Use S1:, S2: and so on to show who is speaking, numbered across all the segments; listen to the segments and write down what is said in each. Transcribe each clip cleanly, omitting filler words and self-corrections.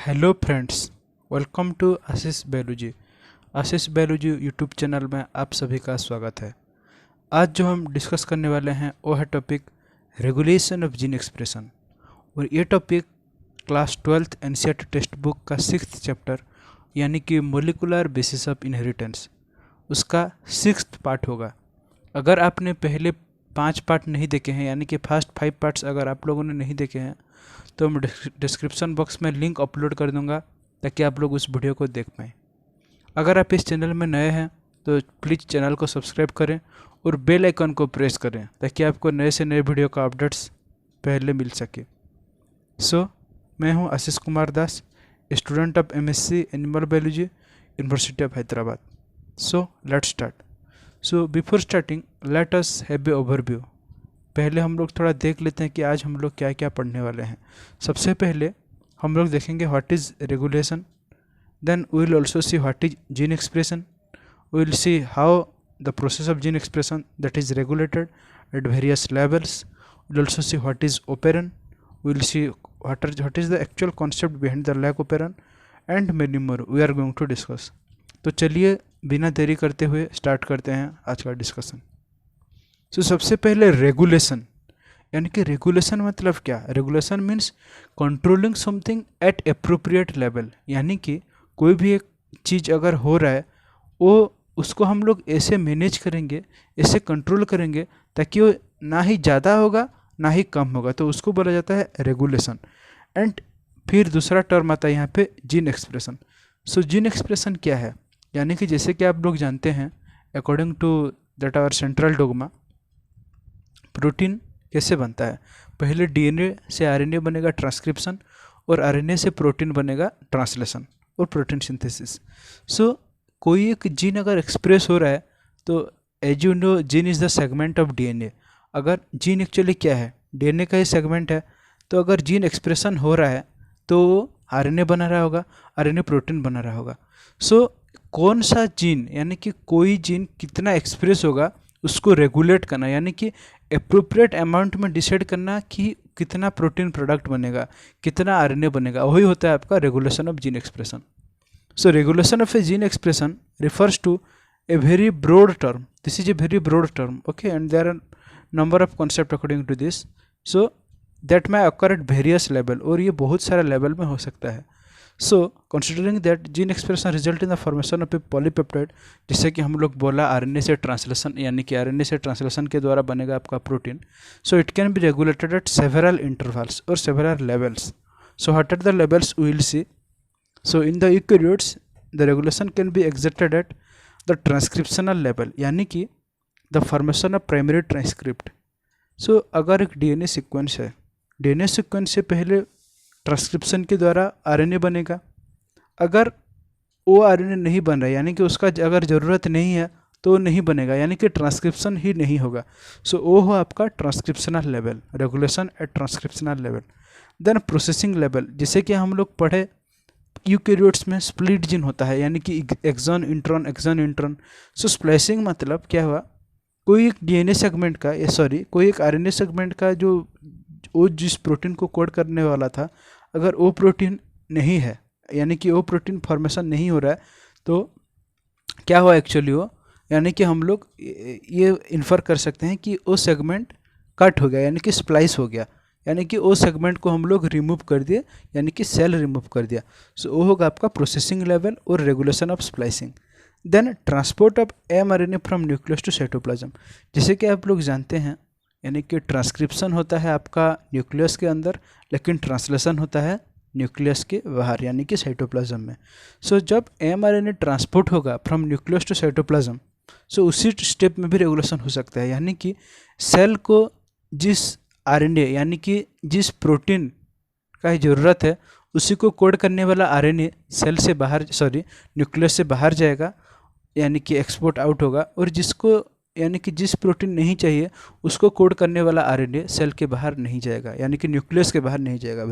S1: Hello friends, welcome to Ashish Bailuji. Ashish Bailuji YouTube channel में आप सभी का स्वागत है। आज जो हम डिस्कस करने वाले हैं वो है topic regulation of gene expression. और ये topic class 12th NCERT text book का 6th चैप्टर यानी कि मोलिकुलर बेसिस ऑफ इनहेरिटेंस उसका 6th पार्ट होगा। अगर आपने पहले 5 पार्ट नहीं देखे हैं यानी कि फर्स्ट 5 पार्ट्स अगर आप लोगों ने नहीं देखे हैं तो मैं डिस्क्रिप्शन बॉक्स में लिंक अपलोड कर दूंगा ताकि आप लोग उस वीडियो को देख पाएँ। अगर आप इस चैनल में नए हैं तो प्लीज़ चैनल को सब्सक्राइब करें और बेल आइकन को प्रेस करें ताकि आपको नए से नए वीडियो का अपडेट्स पहले मिल सके। मैं हूं Ashish Kumar Das, student of MSc animal biology, university of Hyderabad. Let's start. Before starting let us have a overview. पहले हम लोग थोड़ा देख लेते हैं कि आज हम लोग क्या क्या पढ़ने वाले हैं। सबसे पहले हम लोग देखेंगे what is regulation, then we will also see what is gene expression, we will see how the process of gene expression that is regulated at various levels, we will also see what is operon, we will see what is the actual concept behind the lac operon and many more we are going to discuss. तो चलिए बिना देरी करते हुए start करते हैं आज का डिस्कशन। सबसे पहले रेगुलेशन, यानी कि रेगुलेशन मतलब क्या? Regulation means controlling something eight appropriate level, यानी कि कोई भी एक चीज़ अगर हो रहा है वो उसको हम लोग ऐसे मैनेज करेंगे, ऐसे कंट्रोल करेंगे ताकि वो ना ही ज़्यादा होगा ना ही कम होगा, तो उसको बोला जाता है रेगुलेशन। एंड फिर दूसरा टर्म आता है यहाँ पे जीन एक्सप्रेशन। जीन एक्सप्रेशन क्या है? यानी कि जैसे कि आप लोग जानते हैं according to that our central dogma, protein कैसे बनता है? पहले डीएनए से आरएनए बनेगा ट्रांसक्रिप्शन, और आरएनए से प्रोटीन बनेगा ट्रांसलेशन और प्रोटीन सिंथेसिस। कोई एक जीन अगर एक्सप्रेस हो रहा है तो as you know gene is the segment of DNA. अगर जीन एक्चुअली क्या है? डीएनए का ही सेगमेंट है। तो अगर जीन एक्सप्रेशन हो रहा है तो आरएनए बना रहा होगा, आरएनए प्रोटीन बना रहा होगा। कौन सा जीन, यानी कि कोई जीन कितना एक्सप्रेस होगा उसको रेगुलेट करना, यानी कि अप्रोप्रिएट अमाउंट में डिसाइड करना कि कितना प्रोटीन प्रोडक्ट बनेगा, कितना आरएनए बनेगा, वही होता है आपका regulation of gene expression. Regulation of A gene expression refers to a very broad term. This is a very broad term, okay, and there are number of concept according to this. That may occur at various level, और ये बहुत सारे level में हो सकता है। Considering that gene expression result in the formation of A polypeptide, जैसे कि हम लोग बोला आरएनए से ट्रांसलेशन, यानी कि आरएनए से ट्रांसलेशन के द्वारा बनेगा आपका protein. It can be regulated at several intervals और several levels. What are the levels we will see. In the eukaryotes the regulation can be exerted at the transcriptional level, यानी कि the formation of primary transcript. अगर एक DNA sequence है, DNA sequence से पहले transcription के द्वारा RNA बनेगा। अगर वो आरएनए नहीं बन रहा है, यानी कि उसका अगर ज़रूरत नहीं है तो वो नहीं बनेगा, यानी कि ट्रांसक्रिप्शन ही नहीं होगा। वो हो आपका transcriptional level, regulation at transcriptional level. Then processing level, जैसे कि हम लोग पढ़े यूकेरियोट्स में स्प्लिट जीन होता है, यानी कि exon intron exon intron. Splicing मतलब क्या हुआ? कोई एक डीएनए सेगमेंट का कोई एक आरएनए सेगमेंट का जो वो जिस प्रोटीन को कोड करने वाला था, अगर वो प्रोटीन नहीं है, यानी कि वो प्रोटीन फॉर्मेशन नहीं हो रहा है, तो क्या हुआ एक्चुअली वो, यानी कि हम लोग ये इन्फर कर सकते हैं कि वो सेगमेंट कट हो गया, यानी कि स्प्लाइस हो गया, यानी कि वो सेगमेंट को हम लोग रिमूव कर दिए, यानी कि सेल रिमूव कर दिया। वो होगा आपका प्रोसेसिंग लेवल और regulation of splicing. Then transport of mRNA from nucleus to cytoplasm, जैसे कि आप लोग जानते हैं, यानी कि ट्रांसक्रिप्शन होता है आपका न्यूक्लियस के अंदर, लेकिन ट्रांसलेशन होता है न्यूक्लियस के बाहर, यानी कि साइटोप्लाज्म में। जब एमआरएनए ट्रांसपोर्ट होगा फ्रॉम न्यूक्लियस टू साइटोप्लाज्म, उसी स्टेप में भी रेगुलेशन हो सकता है, यानी कि सेल को जिस आरएनए, यानी कि जिस प्रोटीन का ज़रूरत है उसी को कोड करने वाला आरएनए सेल से बाहर न्यूक्लियस से बाहर जाएगा, यानी कि एक्सपोर्ट आउट होगा, और यानी कि जिस प्रोटीन नहीं चाहिए उसको कोड करने वाला आरएनए सेल के बाहर नहीं जाएगा, यानी कि न्यूक्लियस के बाहर नहीं जाएगा।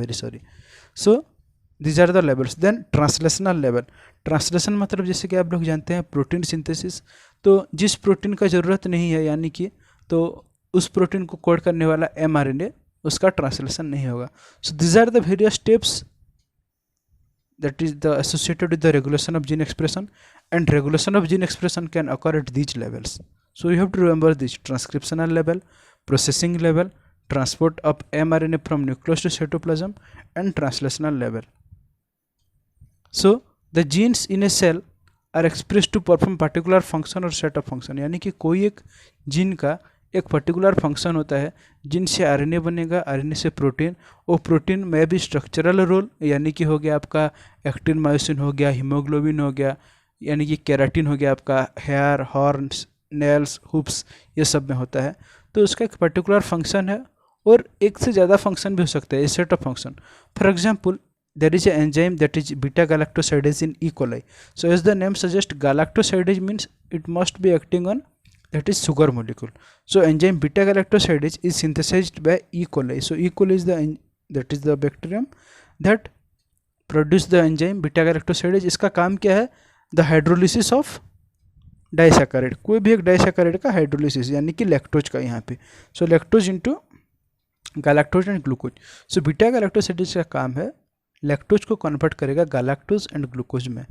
S1: These are the levels. Then translational level, translation मतलब जैसे कि आप लोग जानते हैं प्रोटीन सिंथेसिस, तो जिस प्रोटीन का ज़रूरत नहीं है, यानी कि तो उस प्रोटीन को कोड करने वाला एमआरएनए उसका ट्रांसलेशन नहीं होगा। These are the various steps that is the associated with the regulation of gene expression, and regulation of gene expression can occur at these levels. So you have to remember this: transcriptional level, processing level, transport of mRNA from nucleus to cytoplasm, and translational level. So the genes in a cell are expressed to perform particular function or set of function, यानी कि कोई एक gene का एक particular function होता है जिनसे RNA बनेगा, आरएनए से प्रोटीन, और प्रोटीन में भी स्ट्रक्चरल रोल, यानी कि हो गया आपका एक्टिन मायोसिन हो गया, हीमोग्लोबिन हो गया, यानी कि केराटिन हो गया आपका, हेयर, हॉर्न्स, नेल्स, हुप्स, ये सब में होता है। तो उसका एक पर्टिकुलर फंक्शन है और एक से ज़्यादा फंक्शन भी हो सकता है, a set of function. For example, there is an enzyme that is beta galactosidase in E. coli. So as the name suggests, galactosidase means it must be acting on that is sugar molecule. So enzyme beta galactosidase is synthesized by E. coli. So E. coli is that is the bacterium that produce the enzyme beta galactosidase. इसका काम क्या है? The hydrolysis of disaccharide, कोई भी एक disaccharide का hydrolysis, यानी कि लैक्टोज का यहाँ पे। So lactose into galactose and glucose. So beta galactosidase का काम है लैक्टोज को कन्वर्ट करेगा गैलेक्टोज एंड ग्लूकोज में।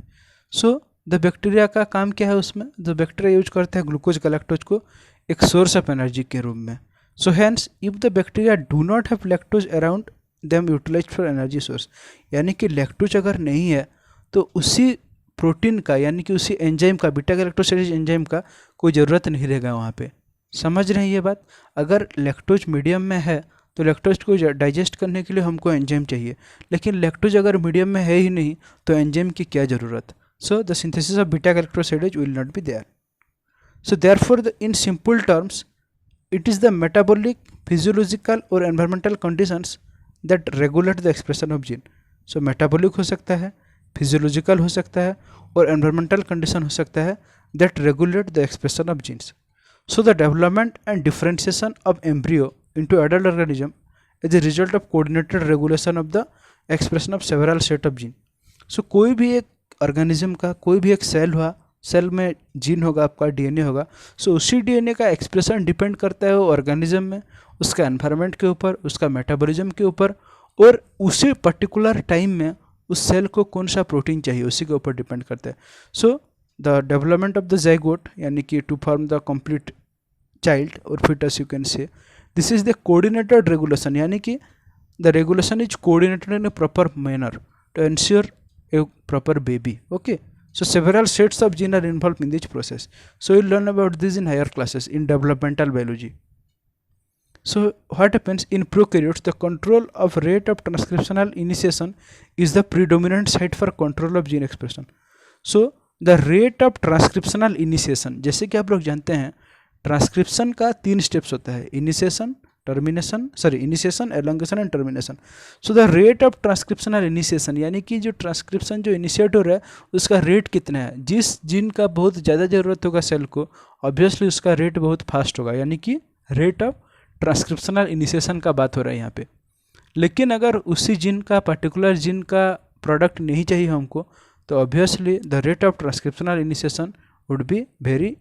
S1: सो द बैक्टीरिया का काम क्या है उसमें? द बैक्टीरिया यूज करते हैं ग्लूकोज गैलेक्टोज को एक सोर्स ऑफ एनर्जी के रूप में। So hence if the bacteria do not have lactose around them utilize for energy source, यानी कि लैक्टोज अगर नहीं है तो उसी प्रोटीन का, यानी कि उसी एंजाइम का, बीटा गैलेक्टोसिडेज एंजाइम का कोई ज़रूरत नहीं रहेगा वहाँ पे। समझ रहे हैं ये बात? अगर लैक्टोज मीडियम में है तो लैक्टोज को डाइजेस्ट करने के लिए हमको एंजाइम चाहिए, लेकिन लैक्टोज अगर मीडियम में है ही नहीं तो एंजाइम की क्या ज़रूरत? So the synthesis of beta galactosidase will not be there. So therefore in simple terms it is the metabolic, physiological और environmental conditions that regulate the expression of gene. So metabolic हो सकता है, physiological हो सकता है, और environmental condition हो सकता है that regulate the expression of genes. So the development and differentiation of embryo into adult organism is a result of coordinated regulation of the expression of several set of gene। so कोई भी एक organism का, कोई भी एक cell हुआ, cell में gene होगा आपका, डीएनए होगा। सो उसी डीएनए का एक्सप्रेशन डिपेंड करता है वो ऑर्गेनिज्म में, उसका एनवायरनमेंट के ऊपर, उसका मेटाबॉलिज्म के ऊपर, और उसी पर्टिकुलर टाइम में उस सेल को कौन सा प्रोटीन चाहिए उसी के ऊपर डिपेंड करता है। So the development of the zygote, यानी कि to form the complete child और foetus, you can say this is the coordinated regulation, यानी कि the regulation is coordinated in a proper manner to ensure a proper baby. Okay, so several sets of gene are involved in this process. So you'll learn about this in higher classes in developmental biology. So what happens in prokaryotes? The control of rate of transcriptional initiation is the predominant site for control of gene expression. So the rate of transcriptional initiation, जैसे कि आप लोग जानते हैं transcription का 3 steps होता है, initiation, initiation, elongation and termination. So the rate of transcriptional initiation, यानी कि जो ट्रांसक्रिप्शन जो इनिशिएट हो रहा है उसका रेट कितना है। जिस जीन का बहुत ज़्यादा ज़रूरत होगा सेल को, ऑब्वियसली उसका रेट बहुत फास्ट होगा, यानी कि रेट ऑफ ट्रांसक्रिप्शनल इनिशिएशन का बात हो रहा है यहाँ पे। लेकिन अगर उसी जीन का, पर्टिकुलर जीन का प्रोडक्ट नहीं चाहिए हमको, तो obviously the rate of transcriptional initiation would be very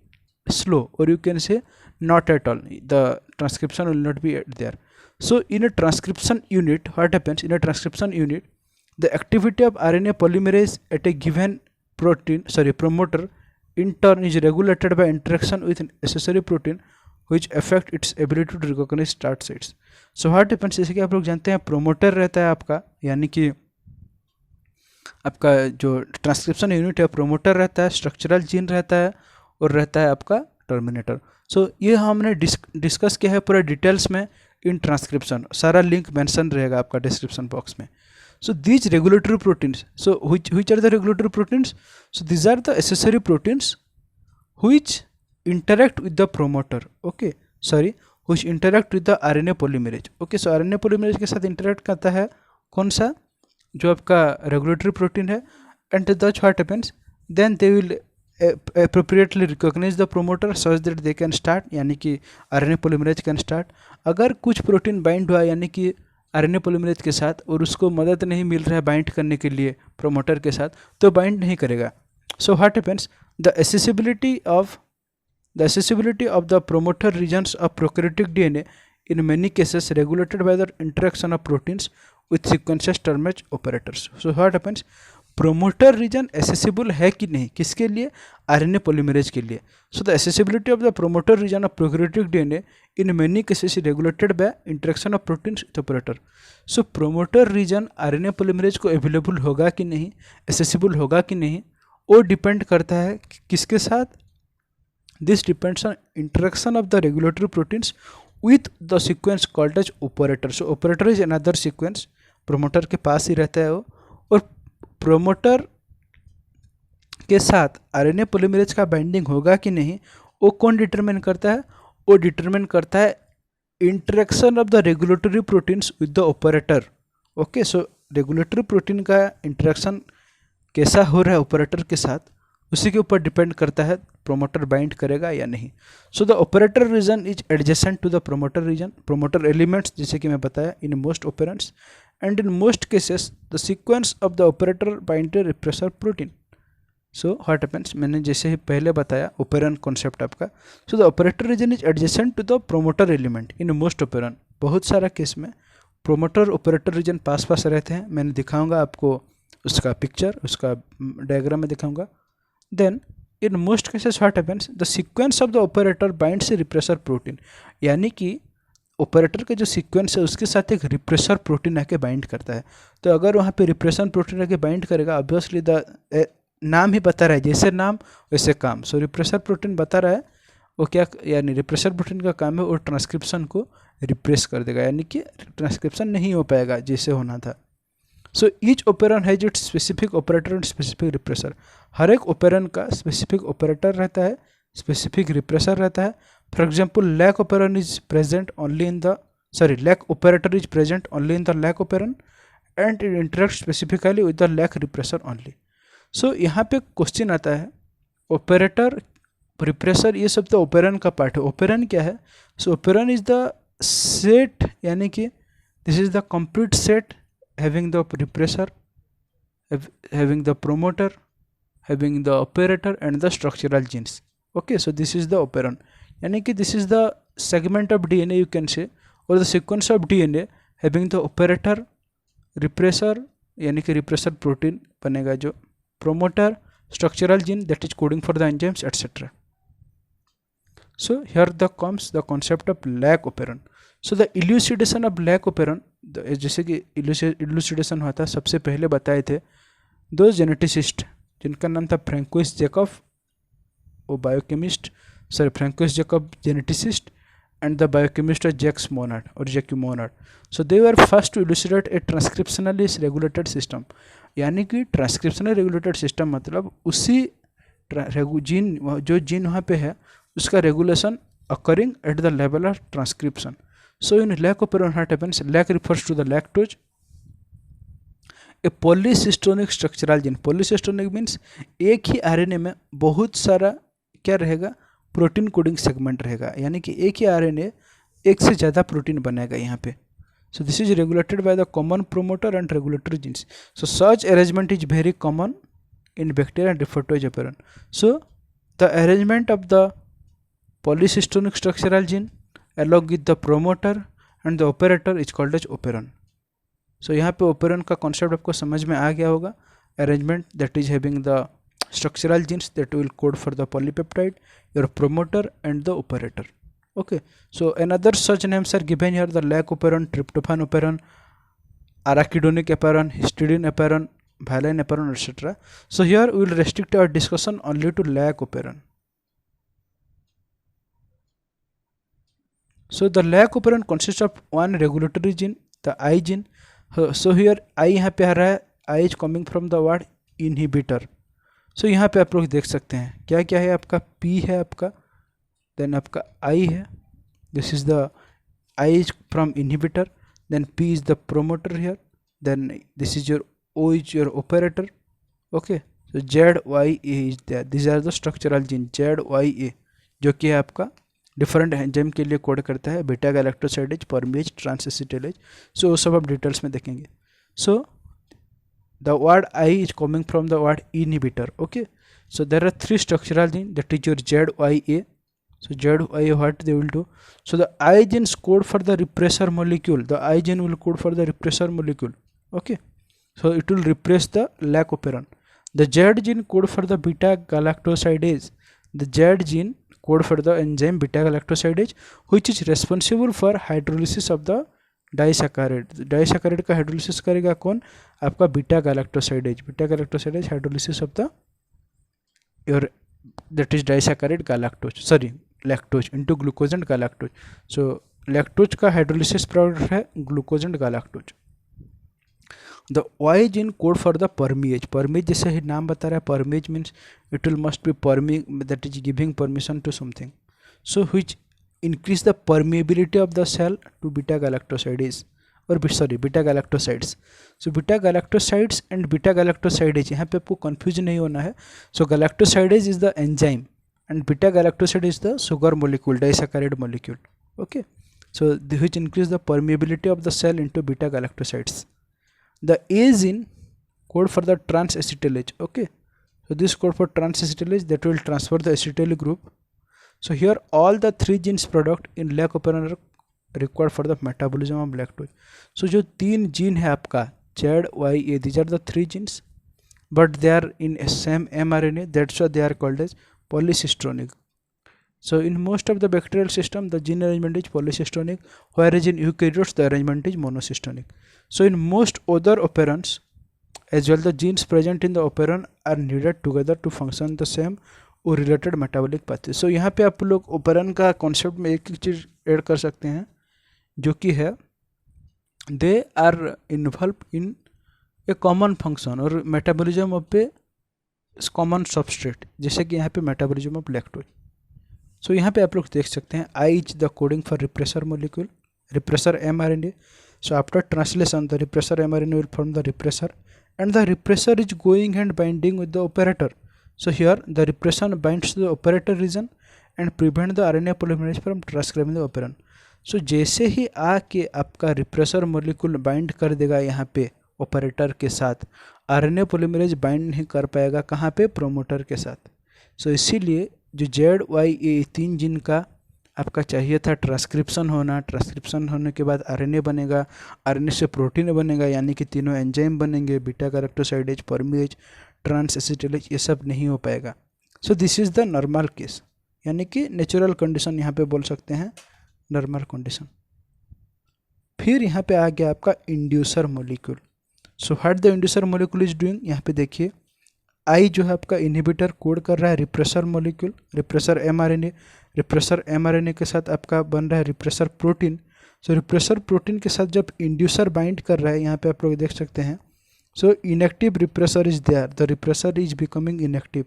S1: slow, or you can say not at all. The transcription will not be there. So in a transcription unit, what happens in a transcription unit? The activity of RNA polymerase at a given promoter in turn is regulated by interaction with an accessory protein which affect its ability to recognize start sites. So what happens, जैसे कि आप लोग जानते हैं promoter रहता है आपका, यानी कि आपका जो ट्रांसक्रिप्शन यूनिट है प्रोमोटर रहता है, स्ट्रक्चरल जीन रहता है, और रहता है आपका टर्मिनेटर। सो ये हमने डिस्कस किया है पूरा डिटेल्स में इन ट्रांसक्रिप्शन, सारा लिंक मेंशन रहेगा आपका डिस्क्रिप्शन बॉक्स में। So these regulatory proteins, so which are the regulatory proteins? So these are the accessory proteins which interact with the promoter, okay which interact with the RNA polymerase. Okay, so RNA polymerase के साथ interact करता है कौन सा? जो आपका regulatory protein है। And that's what happens, then they will appropriately recognize the promoter such that they can start, यानी कि RNA polymerase can start। अगर कुछ प्रोटीन बाइंड हुआ यानी कि RNA polymerase के साथ और उसको मदद नहीं मिल रहा है बाइंड करने के लिए प्रोमोटर के साथ, तो बाइंड नहीं करेगा। सो what happens, the accessibility of the promoter regions of prokaryotic DNA in many cases regulated by the interaction of proteins with sequences termed as operators. So what happens, promoter region accessible है कि नहीं, किसके लिए, RNA polymerase के लिए। So the accessibility of the promoter reason of prokaryotic DNA in many cases regulated by interaction of proteins with operator. So promoter region RNA polymerase को available होगा कि नहीं, एसेसिबल होगा कि नहीं, वो डिपेंड करता है किसके साथ, this depends on interaction of the regulatory proteins with the sequence called as operator. So operator is another sequence, promoter के पास ही रहता है वो, और प्रोमोटर के साथ आरएनए पॉलीमरेज का बाइंडिंग होगा कि नहीं, वो कौन डिटरमिन करता है, वो डिटरमिन करता है interaction of the regulatory proteins with the operator. Okay, so regulatory protein का इंटरेक्शन कैसा हो रहा है ऑपरेटर के साथ, उसी के ऊपर डिपेंड करता है प्रोमोटर बाइंड करेगा या नहीं। So the operator region is adjacent to the promoter region, promoter elements जैसे कि मैं बताया in most operons, and in most cases the sequence of the operator bind to repressor protein. So what happens, मैंने जैसे ही पहले बताया operon concept आपका। So the operator region is adjacent to the promoter element in most operon, बहुत सारा case में promoter operator region पास पास रहते हैं। मैंने दिखाऊंगा आपको उसका पिक्चर, उसका डायग्राम में दिखाऊंगा। Then in most cases what happens, the sequence of the operator binds a repressor protein, यानी कि ऑपरेटर का जो सीक्वेंस है उसके साथ एक रिप्रेसर प्रोटीन आके बाइंड करता है। तो अगर वहाँ पे रिप्रेशन प्रोटीन आके बाइंड करेगा, ऑब्वियसली द नाम ही बता रहा है, जैसे नाम वैसे काम। सो रिप्रेसर प्रोटीन बता रहा है वो क्या, यानी रिप्रेसर प्रोटीन का काम है वो ट्रांसक्रिप्शन को रिप्रेस कर देगा, यानी कि ट्रांसक्रिप्शन नहीं हो पाएगा जैसे होना था। So each operon has its specific operator and specific repressor, हर एक ओपेरन का स्पेसिफिक ऑपरेटर रहता है, स्पेसिफिक रिप्रेसर रहता है। For example lac operon is present only in the, lac operator is present only in the lac operon and it interact specifically with the lac repressor only. So यहाँ पे question आता है, operator repressor ये सब तो operon का part है। Operon क्या है? सो ओपेरन इज द सेट, यानी कि this is the complete set having the repressor, having the promoter, having the operator and the structural genes. Okay, so this is the operon, यानी कि this is the segment of DNA you can say, or the sequence of DNA having the operator, repressor यानी कि repressor protein बनेगा जो, promoter, structural gene that is coding for the enzymes etc. So here the comes the concept of lac operon. So the elucidation of lac operon, जैसे कि इल्यूसिडेशन हुआ था सबसे पहले बताए थे दो जेनेटिसिस्ट जिनका नाम था फ्रैंकोइस जैकब, वो biochemist, François Jacob geneticist and the biochemist Jacques Monod और Jacques Monod. So they were first to elucidate a transcriptionally regulated system, यानी कि ट्रांसक्रिप्शनल रेगुलेटेड सिस्टम मतलब उसी जीन, जो जीन वहाँ पे है उसका regulation occurring at the level of transcription. So in lac operon what happens? Lac refers to the lactose, a polycystonic structural gene. Polycystonic means एक ही आरएनए में बहुत सारा क्या रहेगा, प्रोटीन कोडिंग सेगमेंट रहेगा, यानी कि एक ही आरएनए एक से ज़्यादा प्रोटीन बनेगा यहाँ पे। So this is regulated by the common promoter and regulatory genes. So such arrangement is very common in bacteria and referred to as operon. So the arrangement of the polycystonic structural gene along with the promoter and the operator is called as operon. So यहाँ पे operon का concept आपको समझ में आ गया होगा, arrangement that is having the structural genes that will code for the polypeptide, your promoter and the operator. Okay, so another such names are given here, the lac operon, tryptophan operon, arachidonic operon, histidine operon, valine operon etc. So here we will restrict our discussion only to lac operon. So the lac operon consists of one regulatory gene, the I gene. So here I यहाँ पे आ रहा है, I is coming from the word inhibitor. So यहाँ पे आप लोग देख सकते हैं क्या क्या है, आपका P है आपका, then आपका I है, this is the I is from inhibitor, then P is the promoter here, then this is your O is your operator. Okay, so ZYA is there. These are the structural gene ZYA जो कि है आपका different enzyme के लिए code करता है, beta galactosidase, परमेज, ट्रांसएसिटेलेज। सो वो सब आप डिटेल्स में देखेंगे। So the word I is coming from the word inhibitor. Okay, so there are three structural genes, that is your ZYA. So ZYA, what they will do? So the I genes code for the repressor molecule. The I gene will code for the repressor molecule. Okay, So it will repress the lac operon. The Z gene code for the beta galactosidase. The Z gene code for the enzyme beta galactosidase, which is responsible for hydrolysis of the disaccharide. Disaccharide का hydrolysis करेगा कौन? आपका beta galactosidase. Beta galactosidase hydrolysis of the your that is disaccharide galactose, sorry lactose into glucose and galactose. So lactose का hydrolysis product है glucose and galactose. The Y gene code for the permease. Permease जैसे ही नाम बता रहा है, permease means it will must be perming, that is giving permission to something. So which increase the permeability of the cell to beta galactosidase or sorry beta galactosides. So beta galactosides and beta galactosidase, यहाँ पे आपको confuse नहीं होना है. So galactosidase is the enzyme and beta galactoside is the sugar molecule, disaccharide molecule. Okay, so which increase the permeability of the cell into beta galactosides. The A gene code for the trans-acetylase. Okay, so this code for trans-acetylase that will transfer the acetyl group. So here all the three genes product in lac operon are required for the metabolism of lactose. So जो तीन gene है आपका Z, Y, A, these are the three genes, but they are in same mRNA. That's why they are called as polycistronic. So in most of the bacterial system, the gene arrangement is polycistronic, whereas in eukaryotes the arrangement is monocistronic. So in most other operons as well, the genes present in the operon are needed together to function the same और related metabolic pathway. सो यहाँ पे आप लोग operon का concept में एक चीज़ add कर सकते हैं जो कि है they are involve in a common function और metabolism of a common substrate, जैसे कि यहाँ पे मेटाबॉलिज्म ऑफ लैक्टोज. सो यहाँ पे आप लोग देख सकते हैं I is the coding for repressor molecule, repressor mRNA. So after translation the repressor mRNA will form the repressor and the repressor is going and binding with the operator. So here the repression binds to the operator region and prevent the RNA polymerase from transcribing the operon. So जैसे ही आके आपका repressor molecule bind कर देगा यहाँ पे operator के साथ, RNA polymerase bind नहीं कर पाएगा कहाँ पे? प्रोमोटर के साथ. सो इसीलिए जो Z, Y, A तीन जीन का आपका चाहिए था ट्रांसक्रिप्शन होना. ट्रांसक्रिप्शन होने के बाद RNA बनेगा, RNA से प्रोटीन बनेगा, यानी कि तीनों एंजाइम बनेंगे, बीटा गैलेक्टोसाइडेज, परमीएज, ट्रांस-एसिटिलेज, ये सब नहीं हो पाएगा. So this is the normal case, यानी कि नेचुरल कंडीशन यहाँ पे बोल सकते हैं नॉर्मल कंडीशन. फिर यहाँ पे आ गया आपका inducer molecule. So what the inducer molecule is doing, यहाँ पे देखिए आई जो है आपका इनहिबिटर कोड कर रहा है repressor molecule, repressor mRNA. Repressor mRNA के साथ आपका बन रहा है रिप्रेसर प्रोटीन. सो रिप्रेसर प्रोटीन के साथ जब इंड्यूसर बाइंड कर रहा है, यहाँ पे आप लोग देख सकते हैं. So inactive repressor is there, the repressor is becoming inactive.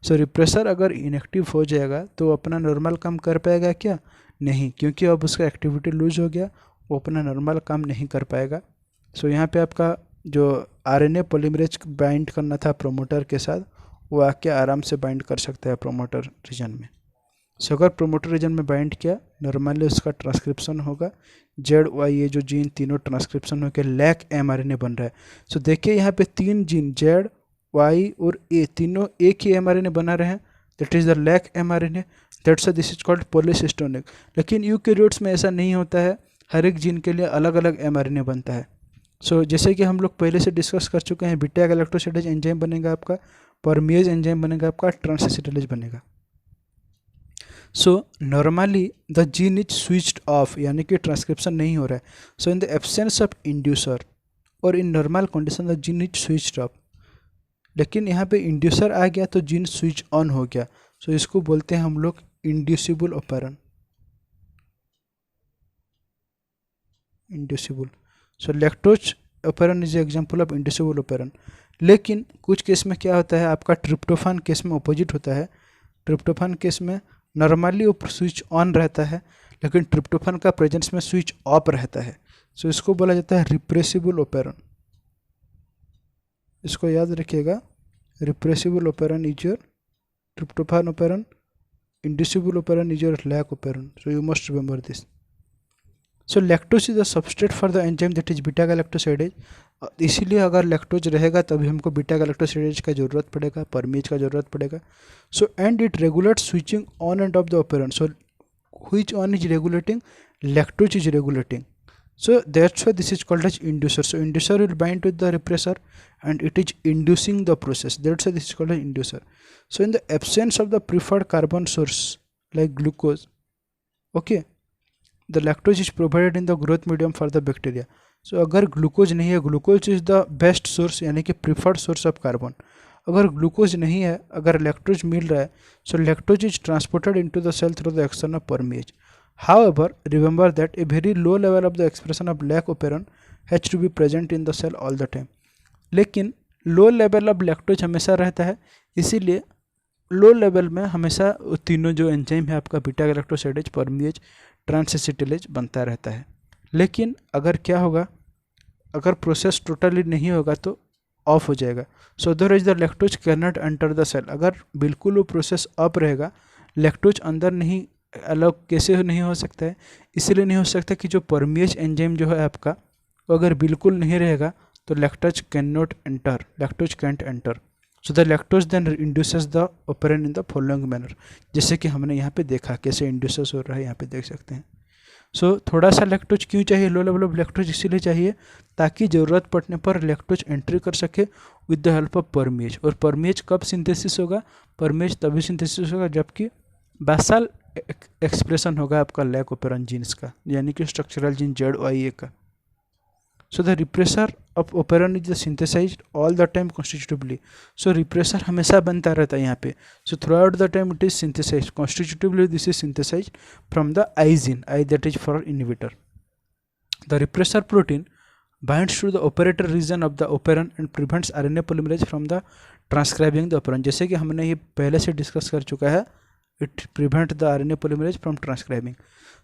S1: So repressor अगर इनएक्टिव हो जाएगा तो अपना नॉर्मल काम कर पाएगा क्या? नहीं, क्योंकि अब उसका एक्टिविटी लूज हो गया, वो अपना नॉर्मल काम नहीं कर पाएगा. सो यहाँ पे आपका जो RNA पोलीमरेज बाइंड करना था प्रोमोटर के साथ, वो आके आराम से बाइंड कर सकता है प्रोमोटर रीजन में. सो अगर प्रोमोटर रीजन में बाइंड किया, नॉर्मली उसका ट्रांसक्रिप्शन होगा. Z, Y, A जो जीन तीनों ट्रांसक्रिप्शन होकर लैक mRNA बन रहा है. सो देखिए यहाँ पे तीन जीन Z, Y और A तीनों एक ही mRNA बना रहे हैं, that is the lac mRNA. That's this is called polycistronic. लेकिन यूकैरियोट्स में ऐसा नहीं होता है, हर एक जीन के लिए अलग अलग mRNA बनता है. सो जैसे कि हम लोग पहले से डिस्कस कर चुके हैं, बीटा गैलेक्टोसाइडेज एंजाइम बनेगा आपका, परमीएज एंजाइम बनेगा आपका, ट्रांस-एसिटिलेज बनेगा. So normally the gene is switched off, यानी कि ट्रांसक्रिप्शन नहीं हो रहा है. So in the absence of inducer और in normal condition the gene is switched off. लेकिन यहाँ पे इंड्यूसर आ गया तो जीन स्विच ऑन हो गया. सो इसको बोलते हैं हम लोग inducible operon. Inducible. So lactose operon is example of inducible operon. लेकिन कुछ केस में क्या होता है, आपका ट्रिप्टोफान केस में अपोजिट होता है. ट्रिप्टोफान केस में नॉर्मली वो स्विच ऑन रहता है, लेकिन ट्रिप्टोफान का प्रेजेंस में स्विच ऑफ रहता है. सो इसको बोला जाता है रिप्रेसिबल ऑपरेरन. इसको याद रखिएगा, repressible operon is your tryptophan operon, inducible operon is your lac operon. So you must remember this. So lactose is the substrate for the enzyme that is beta galactosidase. इसीलिए अगर लैक्टोज रहेगा तभी हमको beta galactosidase का जरूरत पड़ेगा, परमीज का जरूरत पड़ेगा. So and it regulate switching on and off the operon. So which one is regulating? Lactose is regulating. So that's why this is called as inducer. So inducer will bind with the repressor and it is inducing the process. That's why this is called as inducer. So in the absence of the preferred carbon source like glucose, okay, the lactose is provided in the growth medium for the bacteria. So अगर glucose नहीं है, glucose is the best source यानी कि preferred source of carbon. अगर glucose नहीं है, अगर lactose मिल रहा है, so lactose is transported into the cell through the action of permease. However, remember that a very low level of the expression of lac operon has to be present in the cell all the time. लेकिन low level of lactose हमेशा रहता है, इसीलिए low level में हमेशा तीनों जो enzyme है आपका बीटा गैलेक्टोसाइडेज, परमेज, ट्रांसएसिटिलेज बनता रहता है. लेकिन अगर क्या होगा, अगर प्रोसेस टोटली नहीं होगा तो ऑफ हो जाएगा. So otherwise the lactose cannot enter the cell. अगर बिल्कुल वो प्रोसेस ऑफ रहेगा, लैक्टोज अंदर नहीं अलग कैसे नहीं हो सकता है, इसीलिए नहीं हो सकता कि जो परमेज एंजाइम जो है आपका, वो अगर बिल्कुल नहीं रहेगा तो lactose cannot enter, lactose can't enter. So the lactose then induces the operon in the following manner. जैसे कि हमने यहाँ पे देखा कैसे इंड्यूसेस हो रहा है, यहाँ पे देख सकते हैं. सो थोड़ा सा लैक्टोज क्यों चाहिए, लो लेवल ऑफ लैक्टोज इसीलिए चाहिए ताकि ज़रूरत पड़ने पर लैक्टोज एंट्री कर सके विद द हेल्प ऑफ परमेज. और परमेज कब सिंथेसिस होगा, परमेज तभी सिंथेसिस होगा जबकि बासाल एक्सप्रेशन होगा आपका लैक ओपेरन जीन्स का, यानी कि स्ट्रक्चरल जीन ZOIA का. So the repressor of operon is the synthesized all the time constitutively. So repressor हमेशा बनता रहता है यहाँ पे. So throughout the time it is synthesized constitutively. This is synthesized from the I gene, I that is for inhibitor. The repressor protein binds to the operator region of the operon and prevents RNA polymerase from the transcribing the operon. जैसे कि हमने ये पहले से discuss कर चुका है, it prevent the RNA polymerase from transcribing.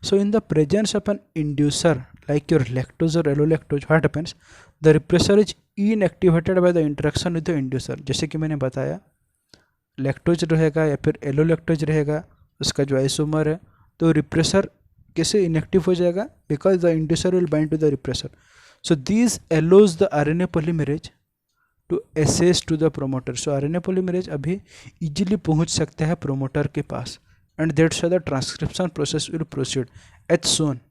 S1: So in the presence of an inducer like your lactose or allolactose, what happens? The repressor is inactivated by the interaction with the inducer. जैसे कि मैंने बताया lactose रहेगा या फिर एलोलैक्टोज रहेगा, उसका जो आइसोमर है, तो रिप्रेसर कैसे इनएक्टिव हो जाएगा, because the inducer will bind to the repressor. So these allows the RNA polymerase to access to the promoter. So RNA polymerase अभी easily पहुँच सकता है promoter के पास, and that's why the transcription process will proceed as shown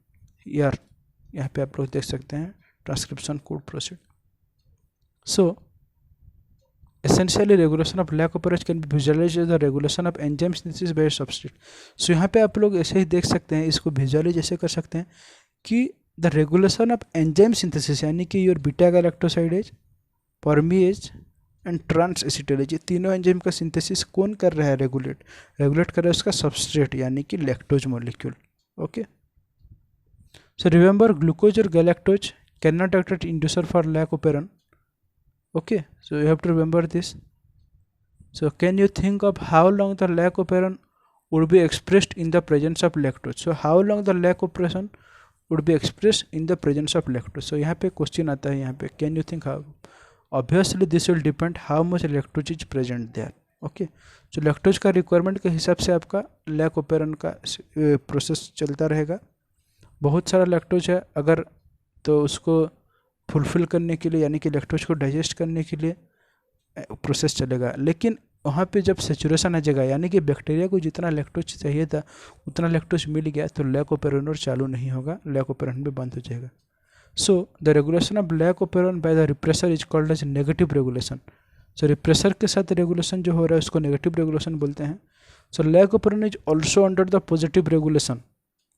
S1: here. यहाँ पे आप लोग देख सकते हैं transcription could proceed. So essentially regulation of lac operon can be visualized as the regulation of enzyme synthesis by substrate. So यहाँ पे आप लोग ऐसे ही देख सकते हैं, इसको विजुअलाइज ऐसे कर सकते हैं कि the regulation of enzyme synthesis, यानी कि योर बीटा गैलेक्टोसाइडेज, परमेज एंड ट्रांसएसिटिलेज, ये तीनों एंजाइम का सिंथेसिस कौन कर रहा है, रेगुलेट कर रहा है उसका सबस्ट्रेट यानी कि lactose molecule. Okay, so remember glucose और galactose can not act at inducer for lac operon. Okay, so you have to remember this. So can you think of how long the lac operon would be expressed in the presence of lactose. So how long the lac operon would be expressed in the presence of lactose. So यहाँ पे question आता है, यहाँ पे can you think how. Obviously this will depend how much lactose is present there. Okay, so lactose का requirement के हिसाब से आपका लैक ओपेरन का प्रोसेस चलता रहेगा. बहुत सारा लैक्टोज है अगर, तो उसको फुलफिल करने के लिए यानी कि लैक्टोज को डाइजेस्ट करने के लिए प्रोसेस चलेगा. लेकिन वहाँ पे जब सेचुरेशन आ जाएगा यानी कि बैक्टीरिया को जितना लैक्टोज चाहिए था उतना लैक्टोज मिल गया, तो लैक ओपेरन चालू नहीं होगा, लैक ओपेरन भी बंद हो जाएगा. So the regulation of lac operon by the repressor is called as negative regulation. So repressor के साथ रेगुलेशन जो हो रहा है उसको नेगेटिव रेगुलेशन बोलते हैं. So lac operon is also under the positive regulation.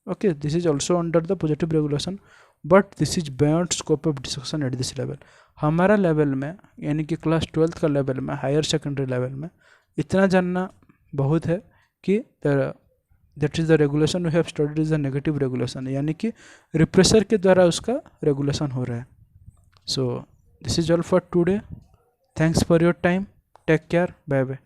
S1: Okay, this is also under the positive regulation, but this is beyond scope of discussion at this level. हमारा लेवल में यानी कि क्लास 12th का level में, higher secondary level में इतना जानना बहुत है कि that is the regulation we have studied is the negative regulation, यानी कि रिप्रेसर के द्वारा उसका रेगुलेशन हो रहा है. So this is all for today. Thanks for your time. Take care. Bye bye.